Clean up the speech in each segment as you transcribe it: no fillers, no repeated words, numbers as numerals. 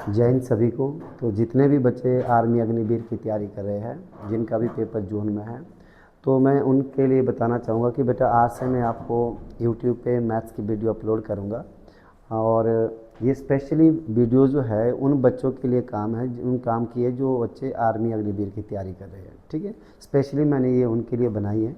जय हिंद सभी को। तो जितने भी बच्चे आर्मी अग्निवीर की तैयारी कर रहे हैं, जिनका भी पेपर जून में है, तो मैं उनके लिए बताना चाहूँगा कि बेटा आज से मैं आपको यूट्यूब पे मैथ्स की वीडियो अपलोड करूँगा। और ये स्पेशली वीडियो जो है उन बच्चों के लिए काम है, उन काम की है जो बच्चे आर्मी अग्निवीर की तैयारी कर रहे हैं। ठीक है, स्पेशली मैंने ये उनके लिए बनाई है,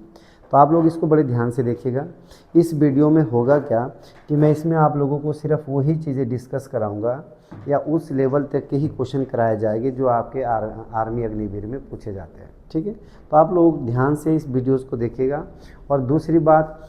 तो आप लोग इसको बड़े ध्यान से देखिएगा। इस वीडियो में होगा क्या कि मैं इसमें आप लोगों को सिर्फ वही चीज़ें डिस्कस कराऊंगा या उस लेवल तक के ही क्वेश्चन कराए जाएंगे जो आपके आर्मी अग्निवीर में पूछे जाते हैं। ठीक है, तो आप लोग ध्यान से इस वीडियोस को देखिएगा। और दूसरी बात,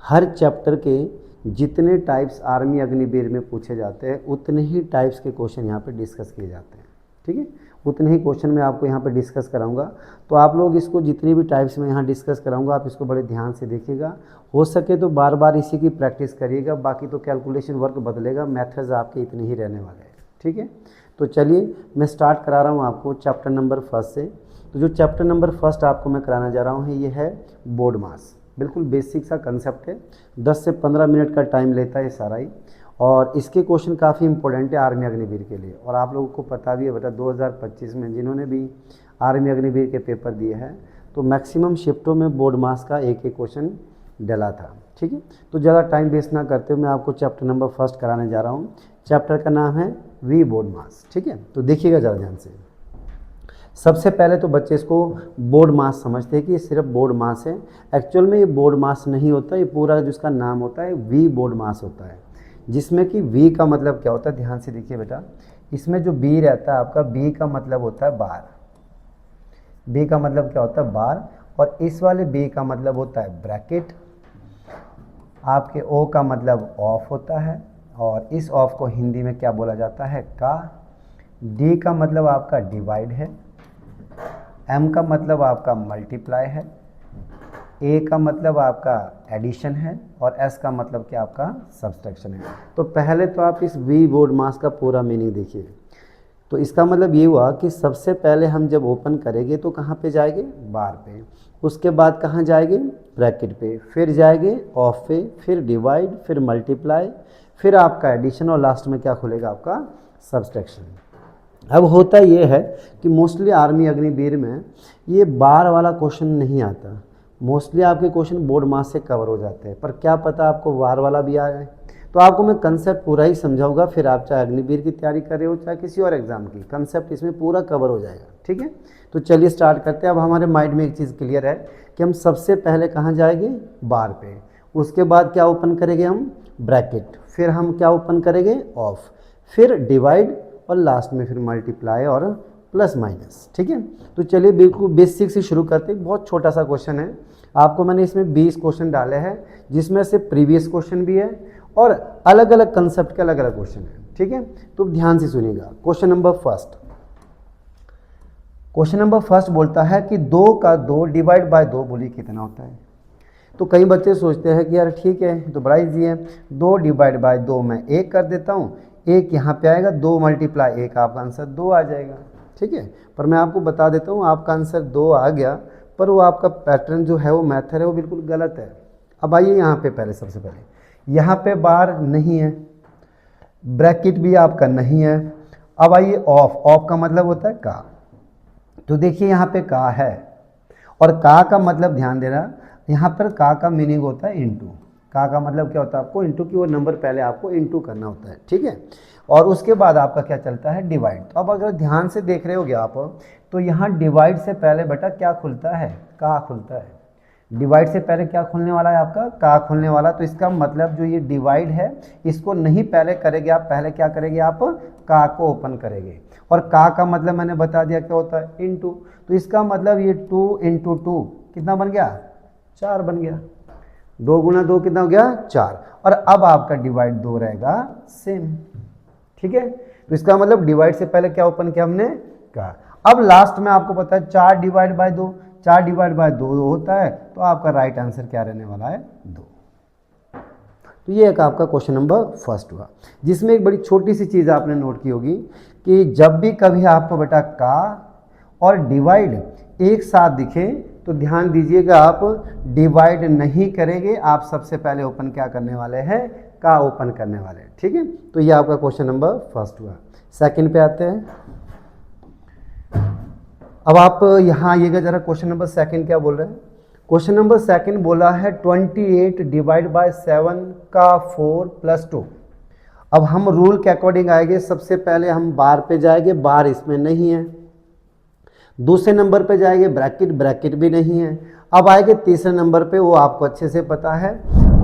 हर चैप्टर के जितने टाइप्स आर्मी अग्निवीर में पूछे जाते हैं उतने ही टाइप्स के क्वेश्चन यहाँ पे डिस्कस किए जाते हैं। ठीक है, उतने ही क्वेश्चन मैं आपको यहाँ पे डिस्कस कराऊंगा। तो आप लोग इसको जितनी भी टाइप्स में यहाँ डिस्कस कराऊंगा आप इसको बड़े ध्यान से देखिएगा। हो सके तो बार बार इसी की प्रैक्टिस करिएगा, बाकी तो कैलकुलेशन वर्क बदलेगा, मेथड्स आपके इतने ही रहने वाले हैं। ठीक है, तो चलिए मैं स्टार्ट करा रहा हूँ आपको चैप्टर नंबर फर्स्ट से। तो जो चैप्टर नंबर फर्स्ट आपको मैं कराने जा रहा हूँ ये है बोर्ड मास। बिल्कुल बेसिक सा कंसेप्ट है, 10 से 15 मिनट का टाइम लेता है ये सारा ही। और इसके क्वेश्चन काफ़ी इंपॉर्टेंट है आर्मी अग्निवीर के लिए। और आप लोगों को पता भी है बेटा 2025 में जिन्होंने भी आर्मी अग्निवीर के पेपर दिए हैं तो मैक्सिमम शिफ्टों में बोर्ड मास का एक एक क्वेश्चन डला था। ठीक है, तो ज़्यादा टाइम वेस्ट ना करते हुए मैं आपको चैप्टर नंबर फर्स्ट कराने जा रहा हूँ। चैप्टर का नाम है वी बोर्ड मास। ठीक है, तो देखिएगा ज़रा ध्यान से। सबसे पहले तो बच्चे इसको बोर्ड मास समझते हैं कि ये सिर्फ बोर्ड मास है। एक्चुअल में ये बोर्ड मास नहीं होता, ये पूरा जिसका नाम होता है वी बोर्ड मास होता है, जिसमें कि वी का मतलब क्या होता है, ध्यान से देखिए बेटा। इसमें जो बी रहता है आपका, बी का मतलब होता है बार। बी का मतलब क्या होता है, बार। और इस वाले बी का मतलब होता है ब्रैकेट। आपके ओ का मतलब ऑफ होता है, और इस ऑफ को हिंदी में क्या बोला जाता है, का। डी का मतलब आपका डिवाइड है। एम का मतलब आपका मल्टीप्लाई है। ए का मतलब आपका एडिशन है। और एस का मतलब क्या आपका सब्सट्रैक्शन है। तो पहले तो आप इस वी बोर्ड मास का पूरा मीनिंग देखिए। तो इसका मतलब ये हुआ कि सबसे पहले हम जब ओपन करेंगे तो कहाँ पे जाएंगे, बार पे। उसके बाद कहाँ जाएंगे, ब्रैकेट पे। फिर जाएंगे ऑफ पे, फिर डिवाइड, फिर मल्टीप्लाई, फिर आपका एडिशन, और लास्ट में क्या खुलेगा, आपका सब्सट्रैक्शन। अब होता ये है कि मोस्टली आर्मी अग्निवीर में ये बार वाला क्वेश्चन नहीं आता। मोस्टली आपके क्वेश्चन बोर्ड मास से कवर हो जाते हैं, पर क्या पता आपको बार वाला भी आ जाए। तो आपको मैं कंसेप्ट पूरा ही समझाऊंगा, फिर आप चाहे अग्निवीर की तैयारी कर रहे हो चाहे किसी और एग्जाम की, कंसेप्ट इसमें पूरा कवर हो जाएगा। ठीक है, तो चलिए स्टार्ट करते हैं। अब हमारे माइंड में एक चीज़ क्लियर है कि हम सबसे पहले कहाँ जाएंगे, बार पे। उसके बाद क्या ओपन करेंगे हम, ब्रैकेट। फिर हम क्या ओपन करेंगे, ऑफ। फिर डिवाइड, और लास्ट में फिर मल्टीप्लाई और प्लस माइनस। ठीक है, तो चलिए बिल्कुल बेसिक से शुरू करते हैं। बहुत छोटा सा क्वेश्चन है, आपको मैंने इसमें 20 क्वेश्चन डाले हैं, जिसमें से प्रीवियस क्वेश्चन भी है और अलग अलग कंसेप्ट के अलग अलग क्वेश्चन है। ठीक है, तो ध्यान से सुनिएगा। Question number first. Question number first बोलता है कि 2 का 2 डिवाइड बाय 2 बोलिए कितना होता है। तो कई बच्चे सोचते हैं कि यार ठीक है तो बड़ा ईजी है, 2 डिवाइड बाय 2 मैं 1 कर देता हूँ, 1 यहाँ पे आएगा, 2 मल्टीप्लाई 1, आपका आंसर 2 आ जाएगा। ठीक है, पर मैं आपको बता देता हूँ आपका आंसर 2 आ गया, पर वो आपका पैटर्न जो है, वो मेथड है, वो बिल्कुल गलत है। अब आइए यहाँ पे, पहले सबसे पहले यहाँ पे बार नहीं है, ब्रैकेट भी आपका नहीं है। अब आइए ऑफ। ऑफ का मतलब होता है का। तो देखिए यहाँ पे का है, और का का मतलब ध्यान देना, यहाँ पर का मीनिंग होता है इनटू। का मतलब क्या होता है आपको, इनटू की वो नंबर पहले आपको इनटू करना होता है। ठीक है, और उसके बाद आपका क्या चलता है, डिवाइड। तो अब अगर ध्यान से देख रहे होगे आप, तो यहाँ डिवाइड से पहले बेटा क्या खुलता है, का खुलता है। डिवाइड से पहले क्या खुलने वाला है आपका, का खुलने वाला। तो इसका मतलब जो ये डिवाइड है इसको नहीं पहले करेंगे आप, पहले क्या करेंगे आप, का को ओपन करेंगे। और का मतलब मैंने बता दिया क्या होता है, इनटू। तो इसका मतलब ये 2 × 2 कितना बन गया, 4 बन गया। 2 × 2 कितना हो गया, 4। और अब आपका डिवाइड 2 रहेगा सेम। ठीक है, तो इसका मतलब डिवाइड से पहले क्या ओपन किया हमने, का। अब लास्ट में आपको पता है 4 डिवाइड बाय 2, 4 डिवाइड बाय 2 होता है, तो आपका राइट आंसर क्या रहने वाला है, 2। तो ये एक आपका क्वेश्चन नंबर फर्स्ट हुआ, जिसमें एक बड़ी छोटी सी चीज़ आपने नोट की होगी कि जब भी कभी आपको बेटा का और डिवाइड एक साथ दिखे तो ध्यान दीजिएगा आप डिवाइड नहीं करेंगे, आप सबसे पहले ओपन क्या करने वाले हैं, का ओपन करने वाले हैं। ठीक है, तो ये आपका क्वेश्चन नंबर फर्स्ट हुआ। सेकंड पे आते हैं। अब आप यहाँ आइएगा जरा, क्वेश्चन नंबर सेकंड क्या बोल रहे हैं। क्वेश्चन नंबर सेकंड बोला है 28 डिवाइड बाय 7 का 4 + 2। अब हम रूल के अकॉर्डिंग आएंगे, सबसे पहले हम बार पे जाएंगे, बार इसमें नहीं है। दूसरे नंबर पे जाएंगे, ब्रैकेट, ब्रैकेट भी नहीं है। अब आएंगे तीसरे नंबर पे, वो आपको अच्छे से पता है,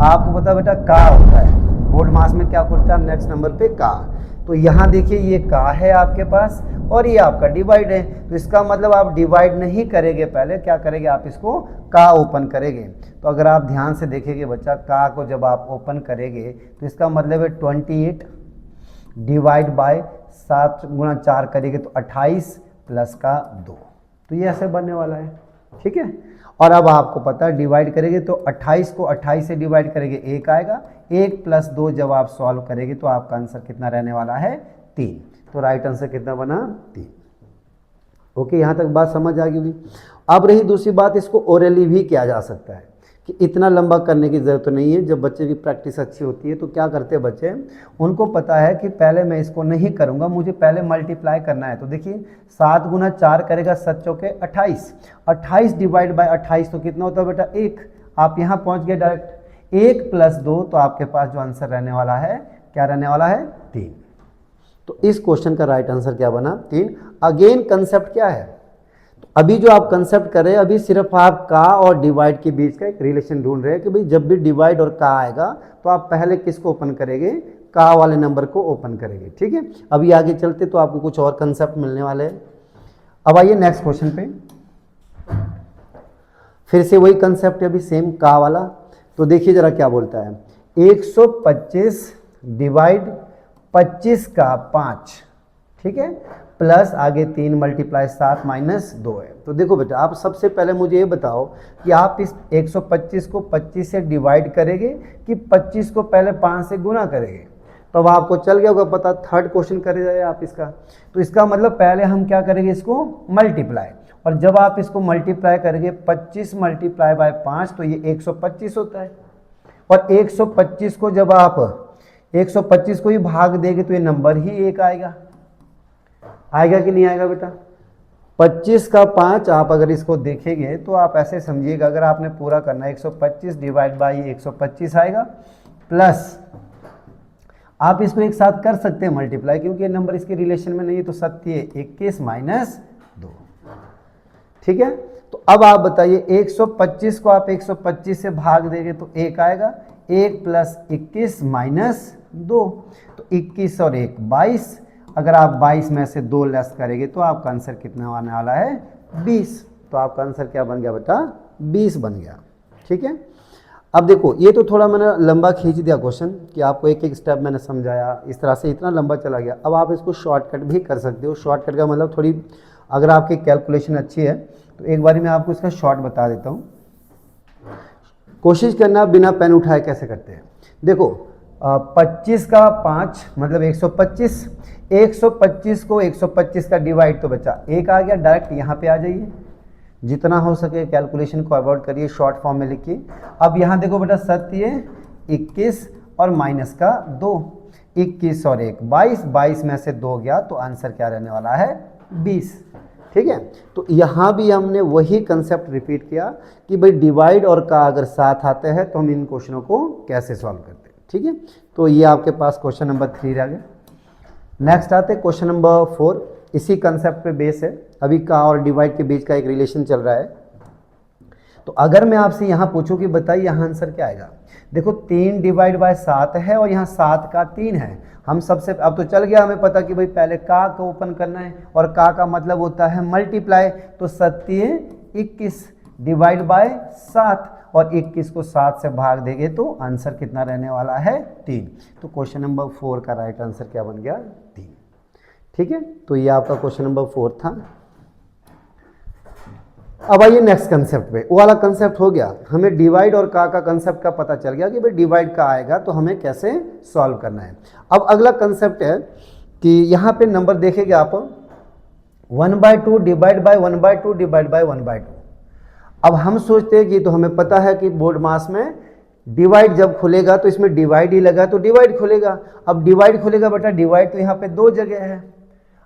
आपको पता बेटा का होता है, बोर्ड मास में क्या होता है, नेक्स्ट नंबर पे का। तो यहाँ देखिए ये का है आपके पास और ये आपका डिवाइड है, तो इसका मतलब आप डिवाइड नहीं करेंगे, पहले क्या करेंगे, आप इसको का ओपन करेंगे। तो अगर आप ध्यान से देखेंगे बच्चा, का को जब आप ओपन करेंगे तो इसका मतलब है 28 डिवाइड बाय 7 गुणा 4 करेंगे तो 28 प्लस का 2, तो ये ऐसे बनने वाला है। ठीक है, और अब आपको पता है डिवाइड करेंगे तो 28 को 28 से डिवाइड करेंगे 1 आएगा, 1 + 2 जब आप सॉल्व करेंगे तो आपका आंसर कितना रहने वाला है, 3। तो राइट आंसर कितना बना, 3। ओके, यहाँ तक बात समझ आ गई। अब रही दूसरी बात, इसको ओरली भी किया जा सकता है, कि इतना लंबा करने की ज़रूरत नहीं है। जब बच्चे की प्रैक्टिस अच्छी होती है तो क्या करते हैं बच्चे, उनको पता है कि पहले मैं इसको नहीं करूँगा, मुझे पहले मल्टीप्लाई करना है। तो देखिए 7 गुना 4 करेगा 7 चौके 28, 28 डिवाइड बाय 28 तो कितना होता है बेटा, 1। आप यहाँ पहुँच गए डायरेक्ट, 1 + 2 तो आपके पास जो आंसर रहने वाला है, क्या रहने वाला है, 3। तो इस क्वेश्चन का राइट आंसर क्या बना, 3। अगेन कंसेप्ट क्या है, तो अभी जो आप कंसेप्ट कर रहे हैं, अभी सिर्फ आप का और डिवाइड के बीच का एक रिलेशन ढूंढ रहे हैं कि भाई जब भी डिवाइड और का आएगा तो आप पहले किसको ओपन करेंगे, का वाले नंबर को ओपन करेंगे। ठीक है, अभी आगे चलते तो आपको कुछ और कंसेप्ट मिलने वाले हैं। अब आइए नेक्स्ट क्वेश्चन पे, फिर से वही कंसेप्ट है अभी सेम का वाला। तो देखिए जरा क्या बोलता है, 125 डिवाइड 25 का 5, ठीक है, प्लस आगे 3 × 7 - 2 है। तो देखो बेटा, आप सबसे पहले मुझे ये बताओ कि आप इस 125 को 25 से डिवाइड करेंगे कि 25 को पहले 5 से गुना करेंगे। तो अब आपको चल गया होगा पता, थर्ड क्वेश्चन करे जाए आप इसका। तो इसका मतलब पहले हम क्या करेंगे, इसको मल्टीप्लाई, और जब आप इसको मल्टीप्लाई करेंगे 25 × 5 तो ये 125 होता है। और 125 को जब आप 125 को ही भाग देंगे तो ये नंबर ही 1 आएगा। आएगा कि नहीं आएगा बेटा, 25 का 5 आप अगर इसको देखेंगे तो आप ऐसे समझिएगा, अगर आपने पूरा करना है 125 डिवाइड बाई 125 आएगा, प्लस आप इसको एक साथ कर सकते हैं मल्टीप्लाई, क्योंकि ये नंबर इसके रिलेशन में नहीं है, तो 21 - 2। ठीक है, तो अब आप बताइए 125 को आप 125 से भाग देंगे तो 1 आएगा, 1 + 21 - 2, तो 21 और 1 22। अगर आप 22 में से 2 लेस करेंगे तो आपका आंसर कितना आने वाला है, 20। तो आपका आंसर क्या बन गया बेटा, 20 बन गया। ठीक है, अब देखो ये तो थोड़ा मैंने लंबा खींच दिया क्वेश्चन, कि आपको एक एक स्टेप मैंने समझाया, इस तरह से इतना लंबा चला गया। अब आप इसको शॉर्टकट भी कर सकते हो। शॉर्टकट का मतलब थोड़ी, अगर आपकी कैलकुलेशन अच्छी है तो एक बार मैं आपको इसका शॉर्ट बता देता हूँ। कोशिश करना बिना पेन उठाए कैसे करते हैं। देखो 25 का 5 मतलब 125, 125 को 125 का डिवाइड तो बचा 1 आ गया, डायरेक्ट यहाँ पे आ जाइए, जितना हो सके कैलकुलेशन को अवॉइड करिए, शॉर्ट फॉर्म में लिखिए। अब यहाँ देखो बेटा 21 और माइनस का 2, 21 और 1 22, 22 में से 2 गया तो आंसर क्या रहने वाला है, 20। ठीक है, तो यहाँ भी हमने वही कंसेप्ट रिपीट किया कि भाई डिवाइड और का अगर साथ आते हैं तो हम इन क्वेश्चनों को कैसे सॉल्व करते हैं। ठीक है, तो ये आपके पास क्वेश्चन नंबर 3 रह गया। नेक्स्ट आते हैं क्वेश्चन नंबर 4, इसी कंसेप्ट पे बेस है, अभी का और डिवाइड के बीच का एक रिलेशन चल रहा है। तो अगर मैं आपसे यहाँ पूछूं कि बताइए यहाँ आंसर क्या आएगा, देखो 3 डिवाइड बाय 7 है और यहाँ 7 का 3 है। हम सबसे अब तो चल गया हमें पता कि भाई पहले का ओपन करना है, और का मतलब होता है मल्टीप्लाई, तो 21 डिवाइड बाय 7, और 21 को 7 से भाग देंगे तो आंसर कितना रहने वाला है, 3। तो क्वेश्चन नंबर 4 का राइट आंसर क्या बन गया, 3। ठीक है, तो ये आपका क्वेश्चन नंबर 4 था। अब आइए नेक्स्ट कंसेप्ट पे, वो वाला कंसेप्ट हो गया, हमें डिवाइड और का कंसेप्ट का पता चल गया कि भाई डिवाइड का आएगा तो हमें कैसे सॉल्व करना है। अब अगला कंसेप्ट है कि यहाँ पे नंबर देखेंगे आप 1/2 डिवाइड बाय 1/2 डिवाइड बाय 1/2। अब हम सोचते हैं कि तो हमें पता है कि बोर्ड मास में डिवाइड जब खुलेगा तो इसमें डिवाइड ही लगा तो डिवाइड खुलेगा। अब डिवाइड खुलेगा बेटा, डिवाइड तो यहाँ पे 2 जगह है।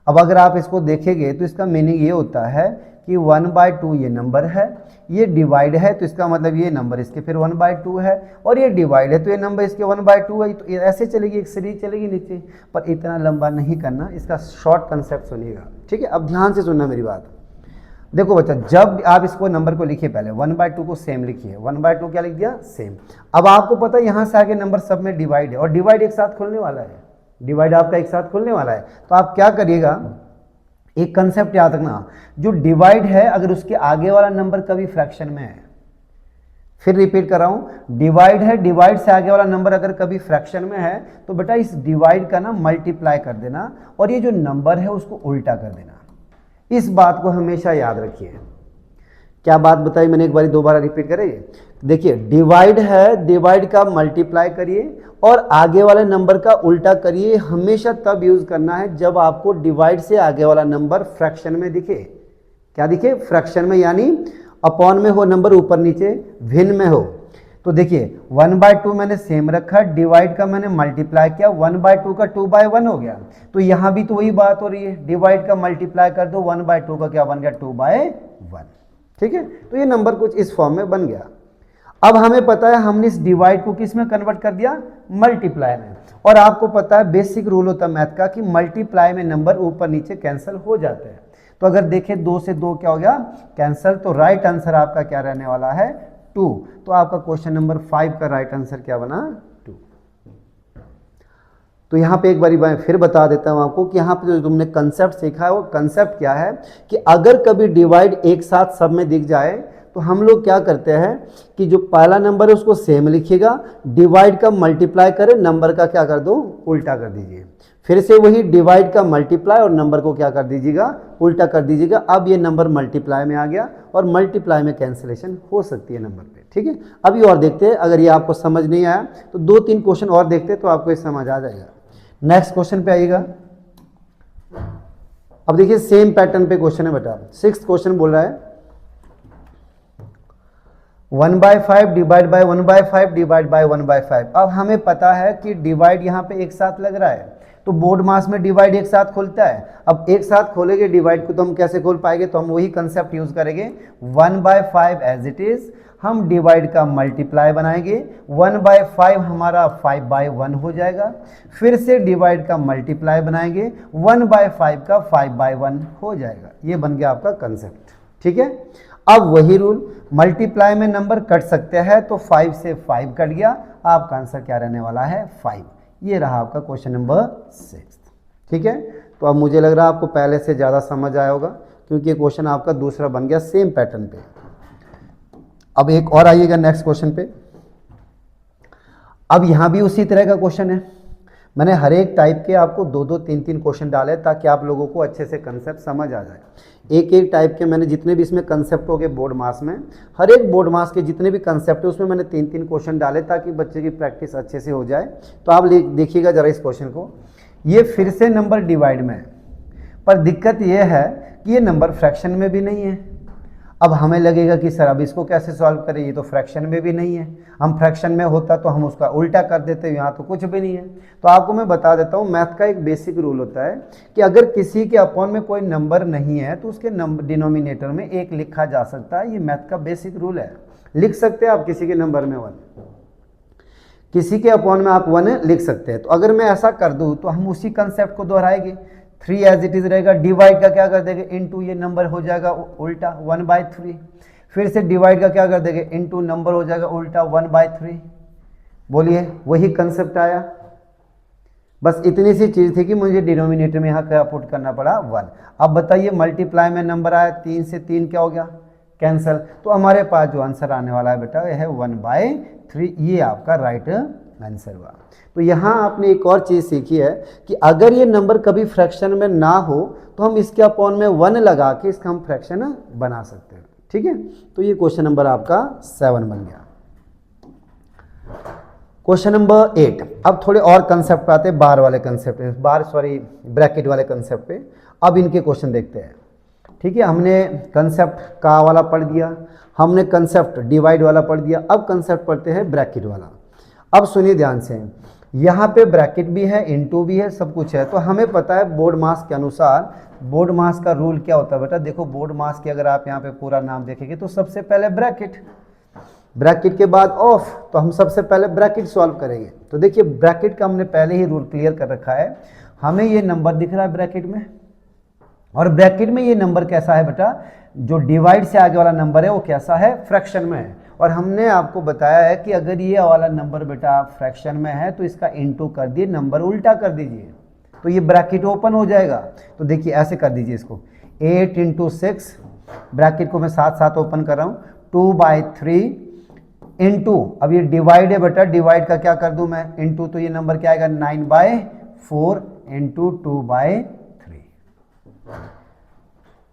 अब अगर आप इसको देखेंगे तो इसका मीनिंग ये होता है कि 1/2 ये नंबर है, ये डिवाइड है तो इसका मतलब ये नंबर इसके फिर 1/2 है, और ये डिवाइड है तो ये नंबर इसके 1/2 है। तो ऐसे चलेगी, एक सीरीज चलेगी नीचे। पर इतना लंबा नहीं करना, इसका शॉर्ट कंसेप्ट सुनिएगा, ठीक है। अब ध्यान से सुनना मेरी बात। देखो बच्चा, जब आप इसको नंबर को लिखिए, पहले 1/2 को सेम लिखिए। 1/2 क्या लिख दिया? सेम। अब आपको पता है यहाँ से आगे नंबर सब में डिवाइड है, और डिवाइड एक साथ खुलने वाला है, डिवाइड आपका एक साथ खुलने वाला है। तो आप क्या करिएगा, एक कंसेप्ट याद रखना, जो डिवाइड है अगर उसके आगे वाला नंबर कभी फ्रैक्शन में है, फिर रिपीट कर रहा हूं, डिवाइड है, डिवाइड से आगे वाला नंबर अगर कभी फ्रैक्शन में है तो बेटा इस डिवाइड का ना मल्टीप्लाई कर देना, और ये जो नंबर है उसको उल्टा कर देना। इस बात को हमेशा याद रखिए। क्या बात बताई मैंने, एक बार दोबारा रिपीट करें। देखिए, डिवाइड है, डिवाइड का मल्टीप्लाई करिए और आगे वाले नंबर का उल्टा करिए। हमेशा तब यूज करना है जब आपको डिवाइड से आगे वाला नंबर फ्रैक्शन में दिखे। क्या दिखे? फ्रैक्शन में, यानी अपॉन में हो, नंबर ऊपर नीचे भिन्न में हो। तो देखिए 1/2 मैंने सेम रखा, डिवाइड का मैंने मल्टीप्लाई किया, 1/2 का 2/1 हो गया। तो यहां भी तो वही बात हो रही है, डिवाइड का मल्टीप्लाई कर दो, 1/2 का क्या बन गया? 2/1। ठीक है, तो ये नंबर कुछ इस फॉर्म में बन गया। अब हमें पता है हमने इस डिवाइड को किस में कन्वर्ट कर दिया? मल्टीप्लाई में। और आपको पता है बेसिक रूल होता है मैथ का कि मल्टीप्लाई में नंबर ऊपर नीचे कैंसिल हो जाते हैं। तो अगर देखें 2 से 2 क्या हो गया? कैंसिल। तो राइट आंसर आपका क्या रहने वाला है? 2। तो आपका क्वेश्चन नंबर 5 का राइट आंसर क्या बना? 2। तो यहां पे एक बारी मैं फिर बता देता हूं आपको कि यहां पे जो तुमने कंसेप्ट सीखा है वो कंसेप्ट क्या है कि अगर कभी डिवाइड एक साथ सब में दिख जाए तो हम लोग क्या करते हैं कि जो पहला नंबर है उसको सेम लिखिएगा, डिवाइड का मल्टीप्लाई करें, नंबर का क्या कर दो? उल्टा कर दीजिए। फिर से वही डिवाइड का मल्टीप्लाई और नंबर को क्या कर दीजिएगा? उल्टा कर दीजिएगा। अब ये नंबर मल्टीप्लाई में आ गया और मल्टीप्लाई में कैंसिलेशन हो सकती है नंबर पे। ठीक है, अभी और देखते हैं। अगर ये आपको समझ नहीं आया तो 2-3 क्वेश्चन और देखते हैं तो आपको ये समझ आ जाएगा। नेक्स्ट क्वेश्चन पे आइएगा। अब देखिए सेम पैटर्न पे क्वेश्चन है बेटा। 6th क्वेश्चन बोल रहा है 1/5 डिवाइड बाय 1/5 डिवाइड बाय 1/5। अब हमें पता है कि डिवाइड यहाँ पे एक साथ लग रहा है, तो बोर्ड मास में डिवाइड एक साथ खुलता है। अब एक साथ खोलेंगे डिवाइड को तो हम कैसे खोल पाएंगे? तो हम वही कंसेप्ट यूज करेंगे, 1/5 एज इट इज, हम डिवाइड का मल्टीप्लाई बनाएंगे, 1/5 हमारा 5/1 हो जाएगा। फिर से डिवाइड का मल्टीप्लाई बनाएंगे, 1/5 का 5/1 हो जाएगा। ये बन गया आपका कंसेप्ट। ठीक है, अब वही रूल, मल्टीप्लाई में नंबर कट सकते हैं तो 5 से 5 कट गया, आपका आंसर क्या रहने वाला है? 5। ये रहा आपका क्वेश्चन नंबर 6। ठीक है, तो अब मुझे लग रहा है आपको पहले से ज़्यादा समझ आया होगा क्योंकि ये क्वेश्चन आपका दूसरा बन गया सेम पैटर्न पे। अब एक और आइएगा नेक्स्ट क्वेश्चन पे। अब यहाँ भी उसी तरह का क्वेश्चन है। मैंने हर एक टाइप के आपको 2-2, 3-3 क्वेश्चन डाले ताकि आप लोगों को अच्छे से कंसेप्ट समझ आ जाए। एक एक टाइप के मैंने जितने भी इसमें कंसेप्ट हो गए बोर्ड मास में, हर एक बोर्ड मास के जितने भी कंसेप्ट है उसमें मैंने 3-3 क्वेश्चन डाले ताकि बच्चे की प्रैक्टिस अच्छे से हो जाए। तो आप देखिएगा जरा इस क्वेश्चन को। ये फिर से नंबर डिवाइड में है, पर दिक्कत ये है कि ये नंबर फ्रैक्शन में भी नहीं है। अब हमें लगेगा कि सर अब इसको कैसे सॉल्व करें, ये तो फ्रैक्शन में भी नहीं है। हम फ्रैक्शन में होता तो हम उसका उल्टा कर देते, यहाँ तो कुछ भी नहीं है। तो आपको मैं बता देता हूँ, मैथ का एक बेसिक रूल होता है कि अगर किसी के अपॉन में कोई नंबर नहीं है तो उसके नंबर डिनोमिनेटर में 1 लिखा जा सकता है। ये मैथ का बेसिक रूल है। लिख सकते हैं आप किसी के नंबर में 1, किसी के अपॉन में आप 1 लिख सकते हैं। तो अगर मैं ऐसा कर दूँ तो हम उसी कंसेप्ट को दोहराएंगे। 3 एज इट इज रहेगा, डिवाइड का क्या कर देंगे? इनटू, ये नंबर हो जाएगा उल्टा 1/3। फिर से डिवाइड का क्या कर देंगे? इनटू, नंबर हो जाएगा उल्टा 1/3। बोलिए, वही कंसेप्ट आया। बस इतनी सी चीज थी कि मुझे डिनोमिनेटर में यहाँ क्या पुट करना पड़ा? 1। अब बताइए मल्टीप्लाई में नंबर आया, 3 से 3 क्या हो गया? कैंसल। तो हमारे पास जो आंसर आने वाला है बेटा यह है 1/3। ये आपका राइट आंसर हुआ। तो यहाँ आपने एक और चीज़ सीखी है कि अगर ये नंबर कभी फ्रैक्शन में ना हो तो हम इसके अपॉन में 1 लगा के इसका हम फ्रैक्शन बना सकते हैं। ठीक है, तो ये क्वेश्चन नंबर आपका 7 बन गया। Question number 8। अब थोड़े और कंसेप्ट पे आते हैं, बार वाले कंसेप्ट पे, ब्रैकेट वाले कंसेप्ट पे। अब इनके क्वेश्चन देखते हैं। ठीक है, हमने कंसेप्ट का वाला पढ़ दिया, हमने कंसेप्ट डिवाइड वाला पढ़ दिया, अब कंसेप्ट पढ़ते हैं ब्रैकेट वाला। अब सुनिए ध्यान से, यहाँ पे ब्रैकेट भी है, इनटू भी है, सब कुछ है। तो हमें पता है बोर्ड मास के अनुसार, बोर्ड मास का रूल क्या होता है बेटा, देखो बोर्ड मास के अगर आप यहाँ पे पूरा नाम देखेंगे तो सबसे पहले ब्रैकेट, ब्रैकेट के बाद ऑफ, तो हम सबसे पहले ब्रैकेट सॉल्व करेंगे। तो देखिए ब्रैकेट का हमने पहले ही रूल क्लियर कर रखा है, हमें ये नंबर दिख रहा है ब्रैकेट में, और ब्रैकेट में ये नंबर कैसा है बेटा, जो डिवाइड से आगे वाला नंबर है वो कैसा है, फ्रैक्शन में है। और हमने आपको बताया है कि अगर ये वाला नंबर बेटा फ्रैक्शन में है तो इसका इनटू कर दिए, नंबर उल्टा कर दीजिए, तो ये ब्रैकेट ओपन हो जाएगा। तो देखिए ऐसे कर दीजिए इसको, 8 × 6, ब्रैकेट को मैं साथ साथ ओपन कर रहा हूँ, 2/3 इनटू, अब ये डिवाइड है बेटा, डिवाइड का क्या कर दूं मैं, इनटू, तो ये नंबर क्या आएगा 9/4 इनटू 2/3।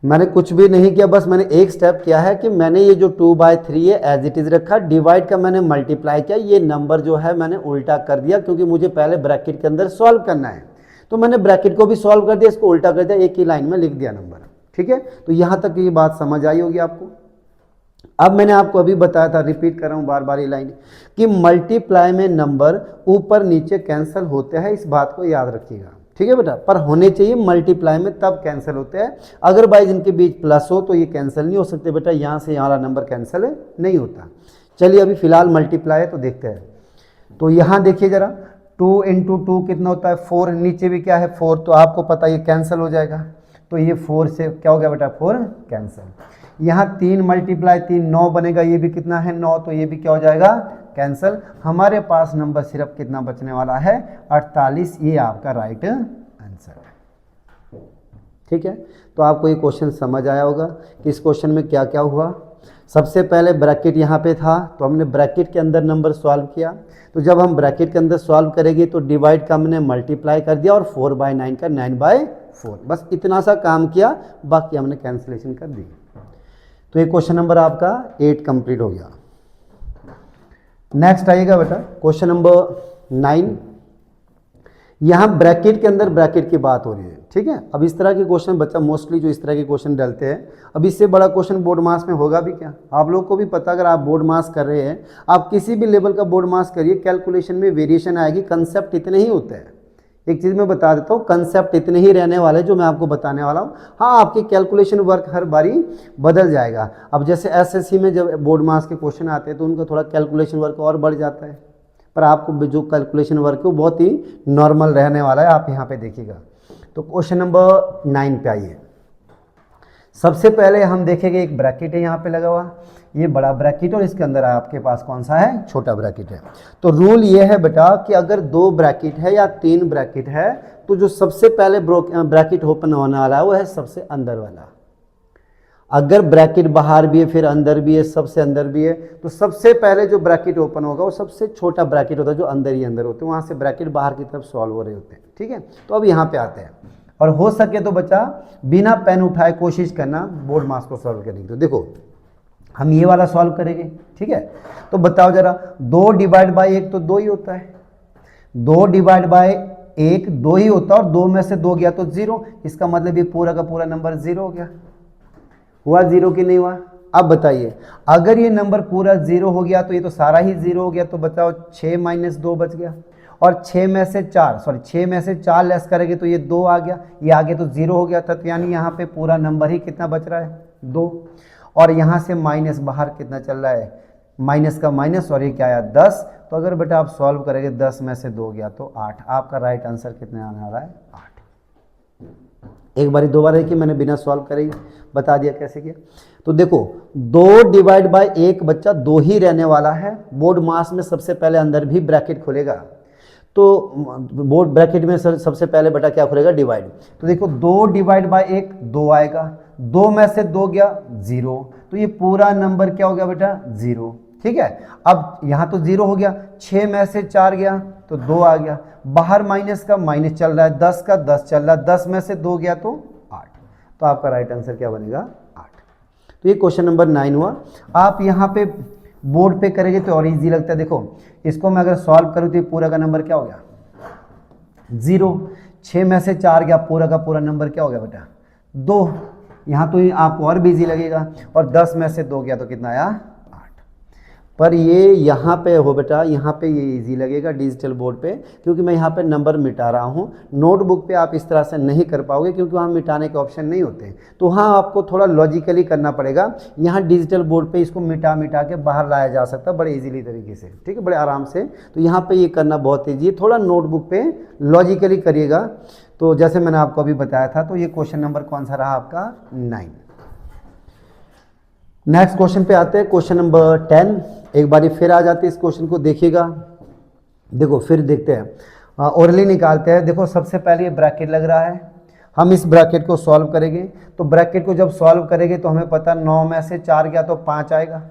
मैंने कुछ भी नहीं किया, बस मैंने एक स्टेप किया है कि मैंने ये जो 2/3 है एज इट इज रखा, डिवाइड का मैंने मल्टीप्लाई किया, ये नंबर जो है मैंने उल्टा कर दिया, क्योंकि मुझे पहले ब्रैकेट के अंदर सॉल्व करना है। तो मैंने ब्रैकेट को भी सॉल्व कर दिया, इसको उल्टा कर दिया, एक ही लाइन में लिख दिया नंबर। ठीक है, तो यहां तक ये बात समझ आई होगी आपको। अब मैंने आपको अभी बताया था, रिपीट कर रहा हूं बार बार ये लाइन, कि मल्टीप्लाई में नंबर ऊपर नीचे कैंसिल होते हैं, इस बात को याद रखिएगा। ठीक है बेटा, पर होने चाहिए मल्टीप्लाई में तब कैंसिल होते हैं, अदरवाइज इनके बीच प्लस हो तो ये कैंसिल नहीं हो सकते बेटा, यहाँ से यहाँ वाला नंबर कैंसिल नहीं होता। चलिए अभी फिलहाल मल्टीप्लाई है तो देखते हैं। तो यहाँ देखिए जरा, 2 × 2 कितना होता है 4, नीचे भी क्या है 4, तो आपको पता ये कैंसिल हो जाएगा, तो ये 4 से क्या हो गया बेटा 4 कैंसिल। यहाँ 3 × 3 9 बनेगा, ये भी कितना है 9, तो ये भी क्या हो जाएगा कैंसिल। हमारे पास नंबर सिर्फ कितना बचने वाला है 48, ये आपका राइट आंसर है। ठीक है, तो आपको ये क्वेश्चन समझ आया होगा कि इस क्वेश्चन में क्या क्या हुआ। सबसे पहले ब्रैकेट यहाँ पे था तो हमने ब्रैकेट के अंदर नंबर सॉल्व किया, तो जब हम ब्रैकेट के अंदर सॉल्व करेंगे तो डिवाइड का हमने मल्टीप्लाई कर दिया और 4/9 का 9/4, बस इतना सा काम किया, बाकी हमने कैंसिलेशन कर दी। तो ये क्वेश्चन नंबर आपका 8 कंप्लीट हो गया। नेक्स्ट आइएगा बेटा क्वेश्चन नंबर 9। यहाँ ब्रैकेट के अंदर ब्रैकेट की बात हो रही है। ठीक है, अब इस तरह के क्वेश्चन बच्चा मोस्टली जो इस तरह के क्वेश्चन डलते हैं, अब इससे बड़ा क्वेश्चन बोर्ड मास में होगा भी क्या, आप लोग को भी पता, अगर आप बोर्ड मास कर रहे हैं, आप किसी भी लेवल का बोर्ड मास करिए, कैलकुलेशन में वेरिएशन आएगी, कंसेप्ट इतने ही होते हैं। एक चीज़ मैं बता देता हूँ, कंसेप्ट इतने ही रहने वाले जो मैं आपको बताने वाला हूँ। हाँ, आपकी कैलकुलेशन वर्क हर बारी बदल जाएगा। अब जैसे एसएससी में जब बोर्ड मास के क्वेश्चन आते हैं तो उनका थोड़ा कैलकुलेशन वर्क और बढ़ जाता है, पर आपको जो कैलकुलेशन वर्क है वो बहुत ही नॉर्मल रहने वाला है, आप यहाँ पे देखिएगा। तो क्वेश्चन नंबर 9 पे आइए। सबसे पहले हम देखेंगे एक ब्रैकेट है यहाँ पे लगा हुआ, ये बड़ा ब्रैकेट, और इसके अंदर आपके पास कौन सा है, छोटा ब्रैकेट है। तो रूल ये है बेटा कि अगर 2 ब्रैकेट है या 3 ब्रैकेट है तो जो सबसे पहले ब्रैकेट ओपन होने वाला है वो है सबसे अंदर वाला। अगर ब्रैकेट बाहर भी है, फिर अंदर भी है, सबसे अंदर भी है, तो सबसे पहले जो ब्रैकेट ओपन होगा वो सबसे छोटा ब्रैकेट होता है, जो अंदर ही अंदर होते हैं, वहां से ब्रैकेट बाहर की तरफ सॉल्व हो रहे होते हैं। ठीक है, तो अब यहाँ पे आते हैं, और हो सके तो बच्चा बिना पेन उठाए कोशिश करना बोर्ड मास को सॉल्व करने की। तो देखो हम ये वाला सॉल्व करेंगे। ठीक है, तो बताओ जरा, 2 / 1 तो 2 ही होता है, 2 / 1 2 ही होता है, और 2 में से 2 गया तो 0, इसका मतलब ये पूरा का पूरा नंबर 0 हो गया। हुआ 0 कि नहीं हुआ? अब बताइए, अगर ये नंबर पूरा 0 हो गया तो ये तो सारा ही 0 हो गया, तो बताओ 6 - 2 बच गया, और 6 में से 4 लेस करेंगे तो ये 2 आ गया, ये आगे तो 0 हो गया था, तो यानी यहाँ पे पूरा नंबर ही कितना बच रहा है 2, और यहाँ से माइनस बाहर कितना चल रहा है, माइनस का माइनस, और ये क्या आया 10। तो अगर बेटा आप सॉल्व करेंगे 10 में से 2 गया तो 8, आपका राइट आंसर कितने आने वाला है 8। एक बारी दोबारा देखिए, मैंने बिना सॉल्व करे बता दिया कैसे किया। तो देखो 2 / 1 बच्चा 2 ही रहने वाला है, बोर्ड मास में सबसे पहले अंदर भी ब्रैकेट खुलेगा, तो बोर्ड ब्रैकेट में सबसे पहले बेटा क्या खुलेगा, डिवाइड। तो देखो 2 / 1 2 आएगा, 2 में से 2 गया 0, तो ये पूरा नंबर क्या हो गया बेटा 0। ठीक है, अब यहाँ तो 0 हो गया, 6 में से 4 गया तो 2 आ गया, बाहर माइनस का माइनस चल रहा है, 10 का 10 चल रहा है, 10 में से 2 गया तो 8, तो आपका राइट आंसर क्या बनेगा 8। तो ये क्वेश्चन नंबर 9 हुआ। आप यहाँ पे बोर्ड पे करेंगे तो और इजी लगता है। देखो इसको मैं अगर सॉल्व करूँ तो ये पूरा का नंबर क्या हो गया 0, 6 में से 4 गया, पूरा का पूरा नंबर क्या हो गया बेटा 2, यहाँ तो आपको और भी ईजी लगेगा। और 10 में से 2 गया तो कितना आया 8। पर ये यहाँ पे हो बेटा, यहाँ पे ये इजी लगेगा डिजिटल बोर्ड पे, क्योंकि मैं यहाँ पे नंबर मिटा रहा हूँ। नोटबुक पे आप इस तरह से नहीं कर पाओगे क्योंकि वहाँ मिटाने के ऑप्शन नहीं होते, तो हाँ आपको थोड़ा लॉजिकली करना पड़ेगा। यहाँ डिजिटल बोर्ड पे इसको मिटा मिटा के बाहर लाया जा सकता है बड़े इजीली तरीके से, ठीक है, बड़े आराम से। तो यहाँ पे ये करना बहुत ईजी है, थोड़ा नोटबुक पे लॉजिकली करिएगा। तो जैसे मैंने आपको अभी बताया था, तो ये क्वेश्चन नंबर कौन सा रहा आपका 9। नेक्स्ट क्वेश्चन पे आते हैं, क्वेश्चन नंबर 10। एक बारी फिर आ जाते हैं, इस क्वेश्चन को देखिएगा। देखो फिर देखते हैं, ओरली निकालते हैं। देखो सबसे पहले ये ब्रैकेट लग रहा है, हम इस ब्रैकेट को सॉल्व करेंगे। तो ब्रैकेट को जब सॉल्व करेंगे तो हमें पता 9 में से 4 गया तो 5 आएगा।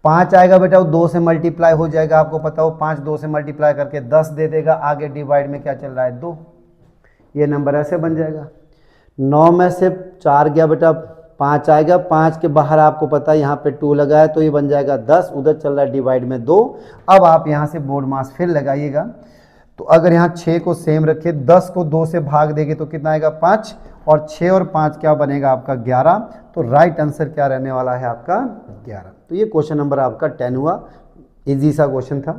5 आएगा बेटा, वो 2 से मल्टीप्लाई हो जाएगा, आपको पता हो 5 2 से मल्टीप्लाई करके 10 दे देगा। आगे डिवाइड में क्या चल रहा है 2, ये नंबर ऐसे बन जाएगा। 9 में से 4 गया बेटा, 5 आएगा, 5 के बाहर आपको पता है यहाँ पे 2 लगा है तो ये बन जाएगा 10, उधर चल रहा है डिवाइड में 2। अब आप यहाँ से बोर्ड मास फिर लगाइएगा। तो अगर यहाँ 6 को सेम रखे, 10 को 2 से भाग देंगे तो कितना आएगा 5, और 6 और 5 क्या बनेगा आपका 11। तो राइट आंसर क्या रहने वाला है आपका 11। तो ये क्वेश्चन नंबर आपका 10 हुआ, इजी सा क्वेश्चन था।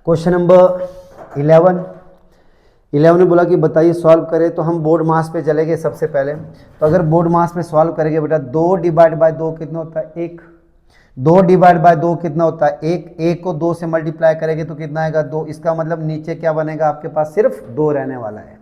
क्वेश्चन नंबर 11 ने बोला कि बताइए सॉल्व करें। तो हम बोर्ड मास पे चलेंगे सबसे पहले। तो अगर बोर्ड मास पे सॉल्व करेंगे बेटा, 2 डिवाइड बाय 2 कितना होता है 1। 2 डिवाइड बाय 2 कितना होता है 1। 1 को 2 से मल्टीप्लाई करेंगे तो कितना आएगा 2। इसका मतलब नीचे क्या बनेगा आपके पास, सिर्फ 2 रहने वाला है।